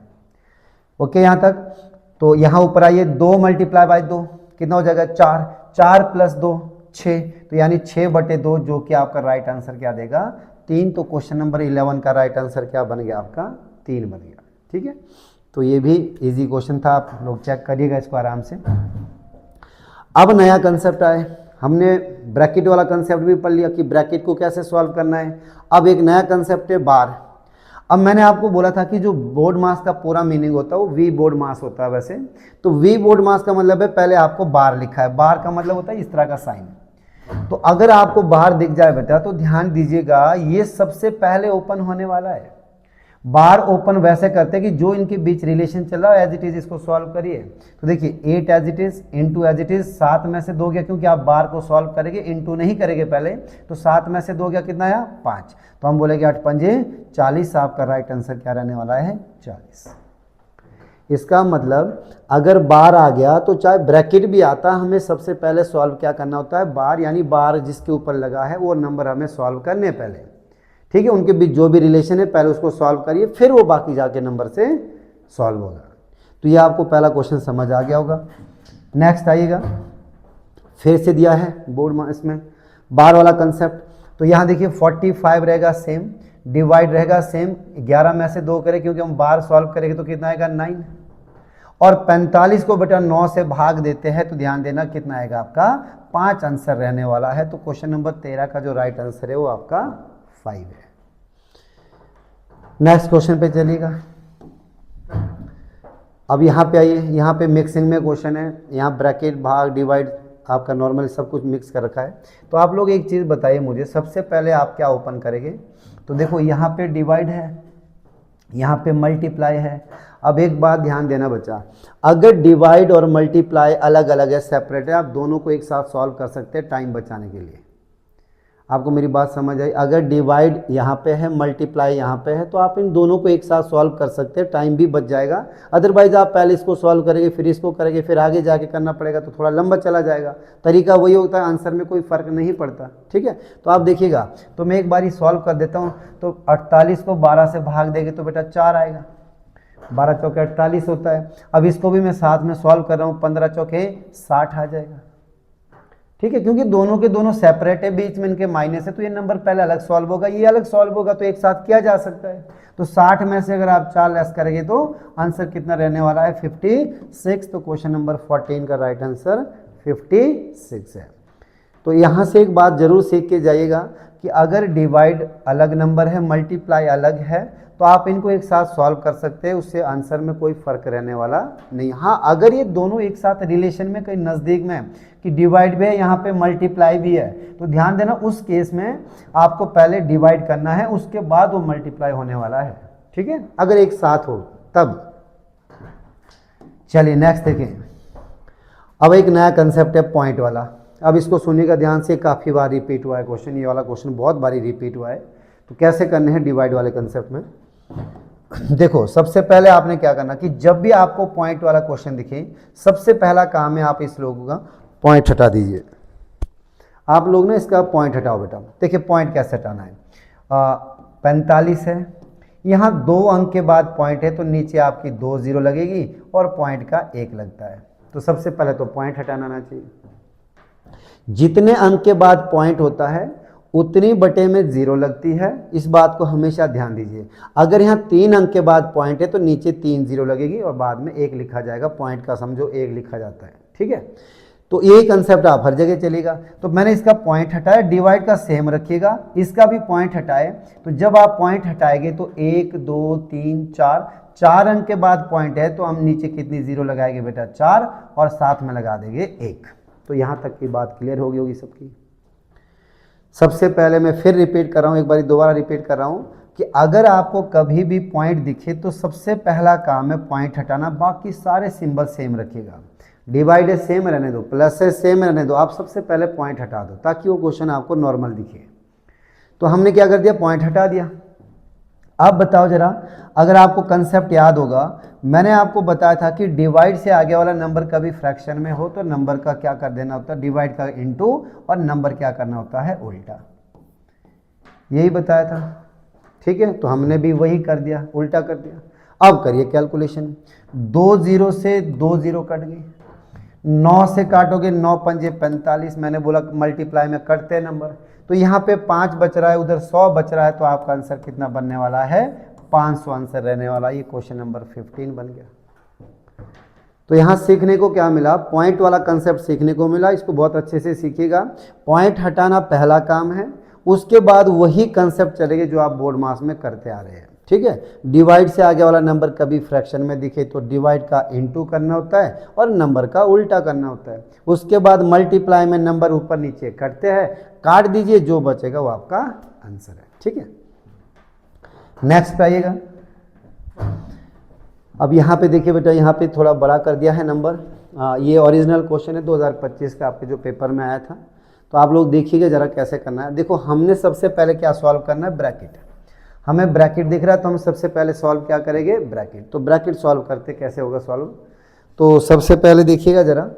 ओके यहाँ तक। तो यहाँ ऊपर आइए, 2 मल्टीप्लाई बाय 2 कितना हो जाएगा 4। 4 प्लस 2 6, तो यानी 6/2, जो कि आपका राइट आंसर क्या देगा 3। तो क्वेश्चन नंबर 11 का राइट आंसर क्या बन गया आपका 3 बन गया। ठीक है, तो ये भी इजी क्वेश्चन था, आप लोग चेक करिएगा इसको आराम से। अब नया कंसेप्ट आए, हमने ब्रैकेट वाला कंसेप्ट भी पढ़ लिया कि ब्रैकेट को कैसे सॉल्व करना है। अब एक नया कंसेप्ट है बार। अब मैंने आपको बोला था कि जो बोर्ड मास का पूरा मीनिंग होता है वो वी बोर्ड मास होता है वैसे। तो वी बोर्ड मास का मतलब है, पहले आपको बार लिखा है, बार का मतलब होता है इस तरह का साइन। तो अगर आपको बाहर दिख जाए बेटा तो ध्यान दीजिएगा, ये सबसे पहले ओपन होने वाला है। बार ओपन वैसे करते हैं कि जो इनके बीच रिलेशन चल रहा है एज इट इज इसको सॉल्व करिए। तो देखिए 8 as it is into as it is, 7 में से 2 गया, क्योंकि आप बार को सॉल्व करेंगे इंटू नहीं करेंगे पहले। तो 7 में से 2 गया कितना आया 5। तो हम बोलेंगे 8 पंजे 40। आपका राइट आंसर क्या रहने वाला है 40। इसका मतलब अगर बार आ गया तो चाहे ब्रैकेट भी आता, हमें सबसे पहले सॉल्व क्या करना होता है बार, यानी बार जिसके ऊपर लगा है वो नंबर हमें सॉल्व करने पहले। ठीक है, उनके बीच जो भी रिलेशन है पहले उसको सॉल्व करिए, फिर वो बाकी जाके नंबर से सॉल्व होगा। तो ये आपको पहला क्वेश्चन समझ आ गया होगा। नेक्स्ट आइएगा, फिर से दिया है बोर्ड में इसमें बार वाला कंसेप्ट। तो यहाँ देखिए 45 रहेगा सेम, डिवाइड रहेगा सेम। 11 में से 2 करें क्योंकि हम बार सॉल्व करेंगे तो कितना आएगा 9। और 45 को बेटा 9 से भाग देते हैं तो ध्यान देना कितना आएगा आपका 5 आंसर रहने वाला है। तो क्वेश्चन नंबर 13 का जो राइट आंसर है वो आपका 5 है। नेक्स्ट क्वेश्चन पे चलिएगा। अब यहाँ पे आइए, यहाँ पे मिक्सिंग में क्वेश्चन है। यहाँ ब्रैकेट भाग डिवाइड आपका नॉर्मल सब कुछ मिक्स कर रखा है। तो आप लोग एक चीज़ बताइए मुझे, सबसे पहले आप क्या ओपन करेंगे। तो देखो यहाँ पे डिवाइड है, यहाँ पे मल्टीप्लाई है। अब एक बात ध्यान देना बच्चा, अगर डिवाइड और मल्टीप्लाई अलग अलग है, सेपरेट है, आप दोनों को एक साथ सॉल्व कर सकते हैं टाइम बचाने के लिए। आपको मेरी बात समझ आई। अगर डिवाइड यहाँ पे है, मल्टीप्लाई यहाँ पे है, तो आप इन दोनों को एक साथ सॉल्व कर सकते हैं, टाइम भी बच जाएगा। अदरवाइज आप पहले इसको सॉल्व करेंगे फिर इसको करेंगे फिर आगे जाके करना पड़ेगा तो थोड़ा लंबा चला जाएगा। तरीका वही होता है, आंसर में कोई फ़र्क नहीं पड़ता। ठीक है, तो आप देखिएगा, तो मैं एक बारी सॉल्व कर देता हूँ। तो 48 को 12 से भाग देंगे तो बेटा 4 आएगा। 12 चौके 48 होता है। अब इसको भी मैं साथ में सॉल्व कर रहा हूँ, 15 चौके 60 आ जाएगा। ठीक है, क्योंकि दोनों के दोनों सेपरेट है, बीच में इनके माइनस है, तो ये नंबर पहले अलग सॉल्व होगा, ये अलग सॉल्व होगा, तो एक साथ किया जा सकता है। तो 60 में से अगर आप 4 लेस करेंगे तो आंसर कितना रहने वाला है 56। तो क्वेश्चन नंबर 14 का राइट आंसर 56 है। तो यहाँ से एक बात जरूर सीख के जाइएगा कि अगर डिवाइड अलग नंबर है, मल्टीप्लाई अलग है, तो आप इनको एक साथ सॉल्व कर सकते हैं, उससे आंसर में कोई फर्क रहने वाला नहीं। हाँ, अगर ये दोनों एक साथ रिलेशन में कहीं नज़दीक में कि डिवाइड भी है, यहाँ पे मल्टीप्लाई भी है, तो ध्यान देना उस केस में आपको पहले डिवाइड करना है, उसके बाद वो मल्टीप्लाई होने वाला है। ठीक है, अगर एक साथ हो तब। चलिए नेक्स्ट देखें। अब एक नया कंसेप्ट है पॉइंट वाला। अब इसको सुनिएगा ध्यान से, काफ़ी बार रिपीट हुआ है क्वेश्चन, ये वाला क्वेश्चन बहुत बारी रिपीट हुआ है। तो कैसे करने हैं डिवाइड वाले कंसेप्ट में, देखो सबसे पहले आपने क्या करना कि जब भी आपको पॉइंट वाला क्वेश्चन दिखे, सबसे पहला काम है आप इस लोगों का पॉइंट हटा दीजिए। आप लोग ना इसका पॉइंट हटाओ बेटा। देखिए पॉइंट कैसे हटाना है। 45 है, यहाँ 2 अंक के बाद पॉइंट है तो नीचे आपकी 2 जीरो लगेगी और पॉइंट का 1 लगता है। तो सबसे पहले तो पॉइंट हटाना आना चाहिए। जितने अंक के बाद पॉइंट होता है उतनी बटे में 0 लगती है, इस बात को हमेशा ध्यान दीजिए। अगर यहाँ 3 अंक के बाद पॉइंट है तो नीचे 3 जीरो लगेगी और बाद में 1 लिखा जाएगा, पॉइंट का समझो 1 लिखा जाता है, ठीक है। तो ये कंसेप्ट आप हर जगह चलेगा। तो मैंने इसका पॉइंट हटाया, डिवाइड का सेम रखिएगा, इसका भी पॉइंट हटाए। तो जब आप पॉइंट हटाएंगे तो 1 2 3 4 अंक के बाद पॉइंट है तो हम नीचे कितनी 0 लगाएंगे बेटा 4 और साथ में लगा देंगे 1। तो यहाँ तक की बात क्लियर हो गई होगी सबकी। सबसे पहले मैं फिर रिपीट कर रहा हूँ, एक बार दोबारा रिपीट कर रहा हूँ कि अगर आपको कभी भी पॉइंट दिखे तो सबसे पहला काम है पॉइंट हटाना, बाकी सारे सिंबल सेम रखिएगा। डिवाइड सेम रहने दो, प्लस है सेम रहने दो, आप सबसे पहले पॉइंट हटा दो ताकि वो क्वेश्चन आपको नॉर्मल दिखे। तो हमने क्या कर दिया, पॉइंट हटा दिया। अब बताओ जरा, अगर आपको कंसेप्ट याद होगा, मैंने आपको बताया था कि डिवाइड से आगे वाला नंबर कभी फ्रैक्शन में हो तो नंबर का क्या कर देना होता है, डिवाइड का इनटू, और नंबर क्या करना होता है, उल्टा। यही बताया था, ठीक है। तो हमने भी वही कर दिया, उल्टा कर दिया। अब करिए कैलकुलेशन। 2 जीरो से 2 जीरो कट गई, 9 से काटोगे 9 पंजे 45, मैंने बोला मल्टीप्लाई में कटते हैं नंबर। तो यहाँ पे 5 बच रहा है, उधर 100 बच रहा है, तो आपका आंसर कितना बनने वाला है, 500 आंसर रहने वाला। ये क्वेश्चन नंबर 15 बन गया। तो यहाँ सीखने को क्या मिला, पॉइंट वाला कंसेप्ट सीखने को मिला। इसको बहुत अच्छे से सीखिएगा। पॉइंट हटाना पहला काम है, उसके बाद वही कंसेप्ट चलेंगे जो आप बोर्ड मास में करते आ रहे हैं, ठीक है। डिवाइड से आगे वाला नंबर कभी फ्रैक्शन में दिखे तो डिवाइड का इनटू करना होता है और नंबर का उल्टा करना होता है। उसके बाद मल्टीप्लाई में नंबर ऊपर नीचे कटते हैं, काट दीजिए, जो बचेगा वो आपका आंसर है, ठीक है। नेक्स्ट पे आइएगा। अब यहाँ पे देखिए बेटा, यहाँ पे थोड़ा बड़ा कर दिया है नंबर। ये ओरिजिनल क्वेश्चन है 2025 का, आपके जो पेपर में आया था। तो आप लोग देखिएगा जरा कैसे करना है। देखो हमने सबसे पहले क्या सॉल्व करना है, ब्रैकेट। हमें ब्रैकेट दिख रहा है तो हम सबसे पहले सॉल्व क्या करेंगे, ब्रैकेट। तो ब्रैकेट सॉल्व करते कैसे होगा सॉल्व, तो सबसे पहले देखिएगा जरा,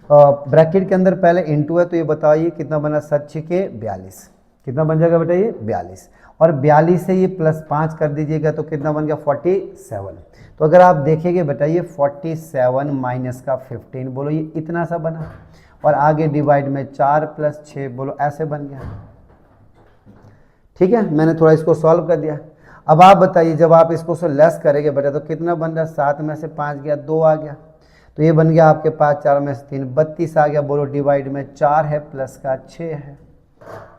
ब्रैकेट के अंदर पहले इनटू है, तो ये बताइए कितना बना, 7 के 42, कितना बन जाएगा बेटा ये 42, और 42 से ये +5 कर दीजिएगा तो कितना बन गया 47। तो अगर आप देखेंगे बेटा ये 47 माइनस का 15, बोलो ये इतना सा बना, और आगे डिवाइड में 4 + 6, बोलो ऐसे बन गया, ठीक है। मैंने थोड़ा इसको सॉल्व कर दिया। अब आप बताइए जब आप इसको से लेस करेंगे बेटा तो कितना बन रहा है, 7 में से 5 गया, 2 आ गया, तो ये बन गया आपके पास 4 में से 3, 32 आ गया। बोलो डिवाइड में 4 है प्लस का 6 है,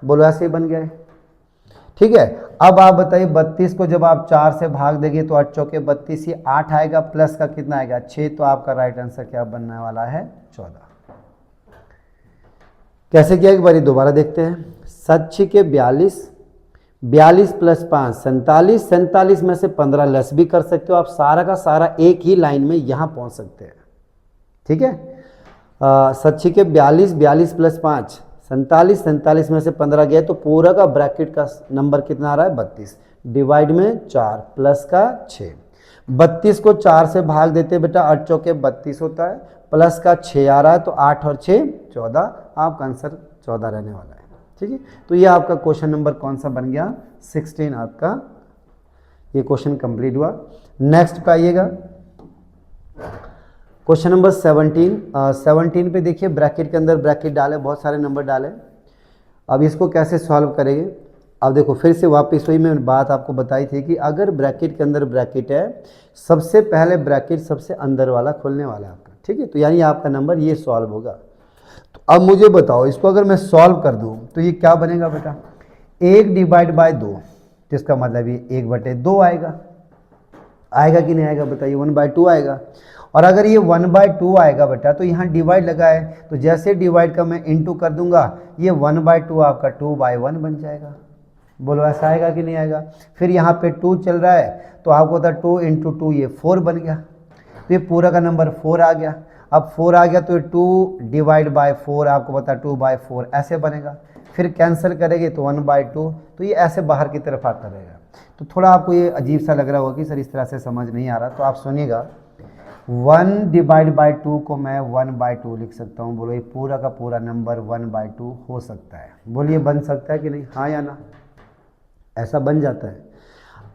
बोलो ऐसे ही बन गया है, ठीक है। अब आप बताइए 32 को जब आप 4 से भाग देंगे तो 8 चौके 32, ये 8 आएगा, प्लस का कितना आएगा 6, तो आपका राइट आंसर क्या बनने वाला है 14। कैसे किया एक बार दोबारा देखते हैं। 7 के 42, 42 + 5 47, 47 में से 15 लेस भी कर सकते हो आप, सारा का सारा एक ही लाइन में यहां पहुंच सकते हैं, ठीक है। 7 के 42, 42 + 5 47, 47 में से 15 गया तो पूरा का ब्रैकेट का नंबर कितना आ रहा है 32, डिवाइड में 4 प्लस का 6। 32 को 4 से भाग देते बेटा, 8 चौके 32 होता है, प्लस का 6 आ रहा है, तो 8 और 6 14, आपका आंसर 14 रहने वाला है, ठीक है। तो ये आपका क्वेश्चन नंबर कौन सा बन गया, 16 आपका ये क्वेश्चन कंप्लीट हुआ। नेक्स्ट पे आइएगा, क्वेश्चन नंबर 17 पे देखिए, ब्रैकेट के अंदर ब्रैकेट डाले, बहुत सारे नंबर डाले। अब इसको कैसे सॉल्व करेंगे, अब देखो फिर से वापस वही मैं बात आपको बताई थी कि अगर ब्रैकेट के अंदर ब्रैकेट है, सबसे पहले ब्रैकेट सबसे अंदर वाला खोलने वाला है आपका, ठीक है। तो यानी आपका नंबर ये सॉल्व होगा। तो अब मुझे बताओ इसको अगर मैं सॉल्व कर दूं तो ये क्या बनेगा बेटा, 1 डिवाइड बाय 2, तो इसका मतलब ये 1/2 आएगा, आएगा कि नहीं आएगा बताइए, 1/2 आएगा। और अगर ये 1/2 आएगा बेटा तो यहाँ डिवाइड लगा है, तो जैसे डिवाइड का मैं इनटू कर दूंगा, ये 1/2 आपका 2/1 बन जाएगा, बोलो ऐसा आएगा कि नहीं आएगा। फिर यहाँ पे 2 चल रहा है तो आपको होता 2 × 2 ये 4 बन गया, तो ये पूरा का नंबर 4 आ गया। अब 4 आ गया तो 2 डिवाइड बाय 4 आपको पता 2/4 ऐसे बनेगा। फिर कैंसिल करेंगे तो 1/2, तो ये ऐसे बाहर की तरफ आता रहेगा। तो थोड़ा आपको ये अजीब सा लग रहा होगा कि सर इस तरह से समझ नहीं आ रहा, तो आप सुनिएगा। 1 डिवाइड बाई 2 को मैं 1/2 लिख सकता हूँ। बोलो ये पूरा का पूरा नंबर 1/2 हो सकता है। बोलिए बन सकता है कि नहीं, हाँ या ना? ऐसा बन जाता है।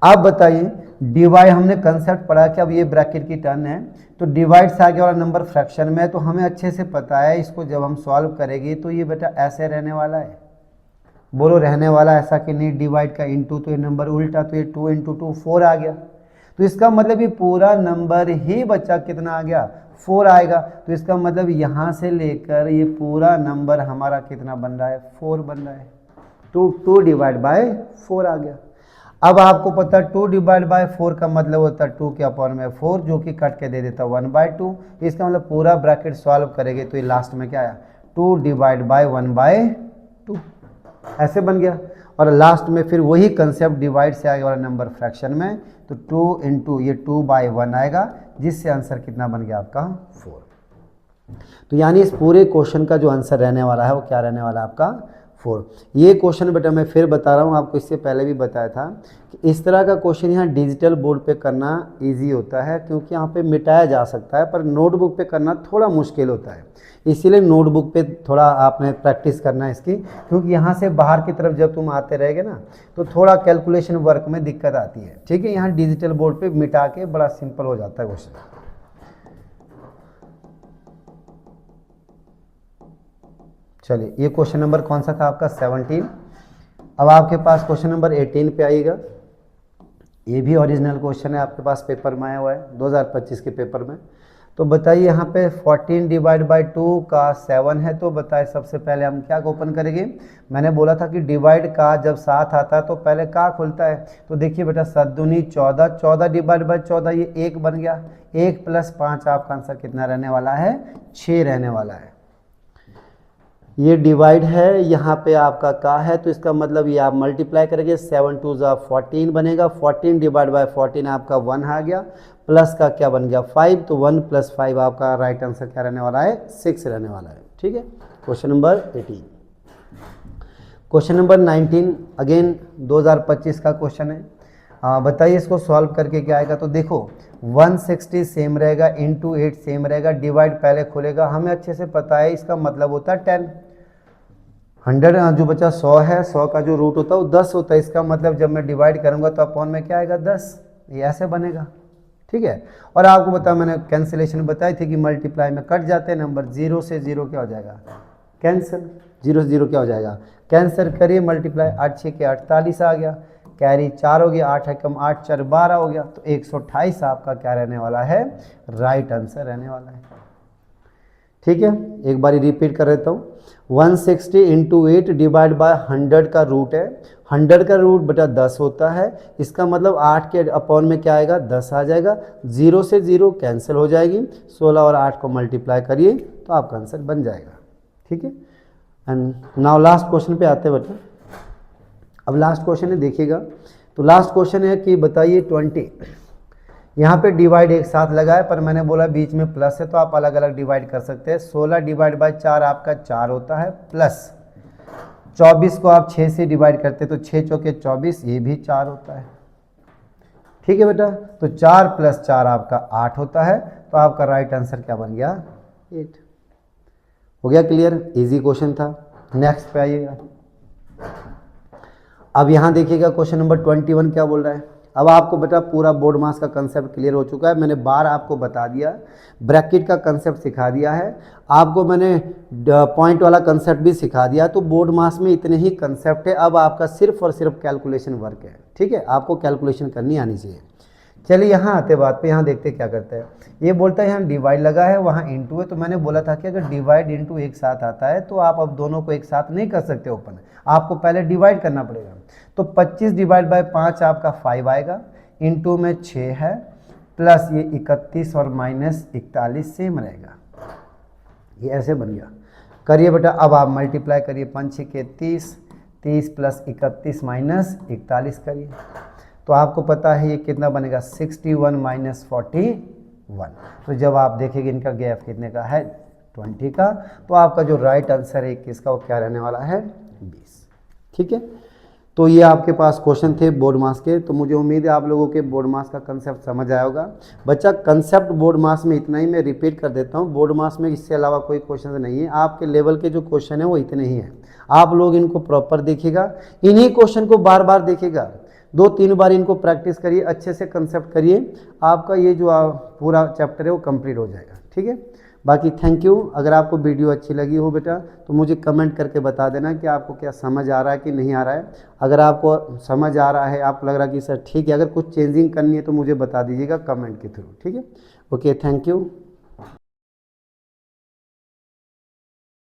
अब बताइए डिवाइड, हमने कंसेप्ट पढ़ा कि अब ये ब्रैकेट की टर्न है, तो डिवाइड से आगे वाला नंबर फ्रैक्शन में है, तो हमें अच्छे से पता है इसको जब हम सॉल्व करेंगे तो ये बेटा ऐसे रहने वाला है। बोलो रहने वाला ऐसा कि नहीं, डिवाइड का इनटू, तो ये नंबर उल्टा, तो ये 2 × 2 4 आ गया। तो इसका मतलब ये पूरा नंबर ही बच्चा कितना आ गया, 4 आएगा। तो इसका मतलब यहाँ से लेकर ये पूरा नंबर हमारा कितना बन रहा है, 4 बन रहा है। 2 डिवाइड बाय 4 आ गया। अब आपको पता है 2 डिवाइड बाय 4 का मतलब होता है 2 के अपॉन में 4, जो कि कट के दे देता 1/2। इसका मतलब पूरा ब्रैकेट सॉल्व करेंगे तो ये लास्ट में क्या आया, 2 डिवाइड बाय 1/2 ऐसे बन गया। और लास्ट में फिर वही कंसेप्ट डिवाइड से आगे वाला नंबर फ्रैक्शन में, तो 2 × ये 2/1 आएगा, जिससे आंसर कितना बन गया आपका 4। तो यानी इस पूरे क्वेश्चन का जो आंसर रहने वाला है वो क्या रहने वाला है आपका 4। ये क्वेश्चन बेटा मैं फिर बता रहा हूँ, आपको इससे पहले भी बताया था कि इस तरह का क्वेश्चन यहाँ डिजिटल बोर्ड पे करना इजी होता है, क्योंकि यहाँ पे मिटाया जा सकता है, पर नोटबुक पे करना थोड़ा मुश्किल होता है। इसीलिए नोटबुक पे थोड़ा आपने प्रैक्टिस करना है इसकी, क्योंकि यहाँ से बाहर की तरफ जब तुम आते रहेगे ना तो थोड़ा कैलकुलेशन वर्क में दिक्कत आती है। ठीक है, यहाँ डिजिटल बोर्ड पे मिटा के बड़ा सिंपल हो जाता है क्वेश्चन। चलिए ये क्वेश्चन नंबर कौन सा था आपका 17। अब आपके पास क्वेश्चन नंबर 18 पे आइएगा। ये भी ओरिजिनल क्वेश्चन है, आपके पास पेपर में आया हुआ है 2025 के पेपर में। तो बताइए यहाँ पे 14 डिवाइड बाई 2 का 7 है, तो बताइए सबसे पहले हम क्या ओपन करेंगे। मैंने बोला था कि डिवाइड का जब साथ आता है तो पहले का खुलता है। तो देखिए बेटा 7 दूनी 14, 14 डिवाइड बाई 14 ये 1 बन गया। 1 + 5 आपका आंसर कितना रहने वाला है, 6 रहने वाला है। ये डिवाइड है, यहाँ पे आपका का है, तो इसका मतलब ये आप मल्टीप्लाई करेंगे, 7 × 2 = 14 बनेगा। 14 डिवाइड बाय 14 आपका 1 आ गया, प्लस का क्या बन गया 5, तो 1 + 5 आपका राइट आंसर क्या रहने वाला है, 6 रहने वाला है। ठीक है, question number 18। Question number 19 again 2025 का क्वेश्चन है। बताइए इसको सॉल्व करके क्या आएगा। तो देखो 160 सेम रहेगा, इंटू 8 सेम रहेगा, डिवाइड पहले खुलेगा, हमें अच्छे से पता है इसका मतलब होता है 10। 100 जो बचा 100 है, 100 का जो रूट होता है वो 10 होता है। इसका मतलब जब मैं डिवाइड करूंगा तो अपॉन में क्या आएगा 10, ये ऐसे बनेगा। ठीक है, और आपको बता मैंने कैंसिलेशन बताई थी कि मल्टीप्लाई में कट जाते हैं नंबर, 0 से 0 क्या हो जाएगा कैंसिल, 0 से 0 क्या हो जाएगा कैंसिल। करिए मल्टीप्लाई, 8 × 6 = 48 आ गया, कैरी 4 हो गया, 8 × 8 = 4 12 हो गया, तो 128 आपका क्या रहने वाला है, राइट आंसर रहने वाला है। ठीक है, एक बार रिपीट कर देता हूँ। 160 × 8 डिवाइड बाय 100 का रूट है, 100 का रूट बेटा 10 होता है। इसका मतलब 8 के अपॉन में क्या आएगा 10 आ जाएगा, 0 से 0 कैंसिल हो जाएगी, 16 और 8 को मल्टीप्लाई करिए तो आपका आंसर बन जाएगा। ठीक है, एंड नाउ लास्ट क्वेश्चन पे आते हैं बेटा। अब लास्ट क्वेश्चन है, देखिएगा। तो लास्ट क्वेश्चन है कि बताइए 20, यहाँ पे डिवाइड एक साथ लगा है, पर मैंने बोला बीच में प्लस है तो आप अलग अलग डिवाइड कर सकते हैं। 16 डिवाइड बाय 4 आपका 4 होता है, प्लस 24 को आप 6 से डिवाइड करते तो 6 चौके 24, ये भी 4 होता है। ठीक है बेटा, तो 4 + 4 आपका 8 होता है, तो आपका राइट आंसर क्या बन गया 8। हो गया क्लियर, इजी क्वेश्चन था। नेक्स्ट पे आइएगा। अब यहाँ देखिएगा क्वेश्चन नंबर 21 क्या बोल रहा है। अब आपको बेटा पूरा बोर्ड मास का कंसेप्ट क्लियर हो चुका है, मैंने बार आपको बता दिया, ब्रैकेट का कंसेप्ट सिखा दिया है आपको, मैंने पॉइंट वाला कंसेप्ट भी सिखा दिया। तो बोर्ड मास में इतने ही कंसेप्ट है, अब आपका सिर्फ और सिर्फ कैलकुलेशन वर्क है। ठीक है, आपको कैलकुलेशन करनी आनी चाहिए। चलिए यहाँ आते बात पे, यहाँ देखते क्या करते हैं। ये बोलता है यहाँ डिवाइड लगा है, वहाँ इंटू है, तो मैंने बोला था कि अगर डिवाइड इंटू एक साथ आता है तो आप अब दोनों को एक साथ नहीं कर सकते ओपन, आपको पहले डिवाइड करना पड़ेगा। तो 25 डिवाइड बाय 5 आपका 5 आएगा, इंटू में 6 है, प्लस ये 31 और माइनस 41 सेम रहेगा, ये ऐसे बन गया। करिए बेटा, अब आप मल्टीप्लाई करिए, 5 × 6 = 30, 30 + 31 माइनस 41 करिए, तो आपको पता है ये कितना बनेगा 61 - 41 1। तो जब आप देखेंगे इनका गैप कितने का है 20 का, तो आपका जो राइट आंसर है 21 का वो क्या रहने वाला है 20। ठीक है, तो ये आपके पास क्वेश्चन थे बोर्ड मास के। तो मुझे उम्मीद है आप लोगों के बोर्ड मास का कंसेप्ट समझ आया होगा। बच्चा कंसेप्ट बोर्ड मास में इतना ही मैं रिपीट कर देता हूँ, बोर्ड मास में इससे अलावा कोई क्वेश्चन नहीं है। आपके लेवल के जो क्वेश्चन है वो इतने ही हैं। आप लोग इनको प्रॉपर देखिएगा, इन्हीं क्वेश्चन को बार बार देखिएगा, 2-3 बार इनको प्रैक्टिस करिए, अच्छे से कंसेप्ट करिए, आपका ये जो पूरा चैप्टर है वो कंप्लीट हो जाएगा। ठीक है, बाकी थैंक यू। अगर आपको वीडियो अच्छी लगी हो बेटा तो मुझे कमेंट करके बता देना कि आपको क्या समझ आ रहा है कि नहीं आ रहा है। अगर आपको समझ आ रहा है, आपको लग रहा है कि सर ठीक है, अगर कुछ चेंजिंग करनी है तो मुझे बता दीजिएगा कमेंट के थ्रू। ठीक है, ओके, थैंक यू।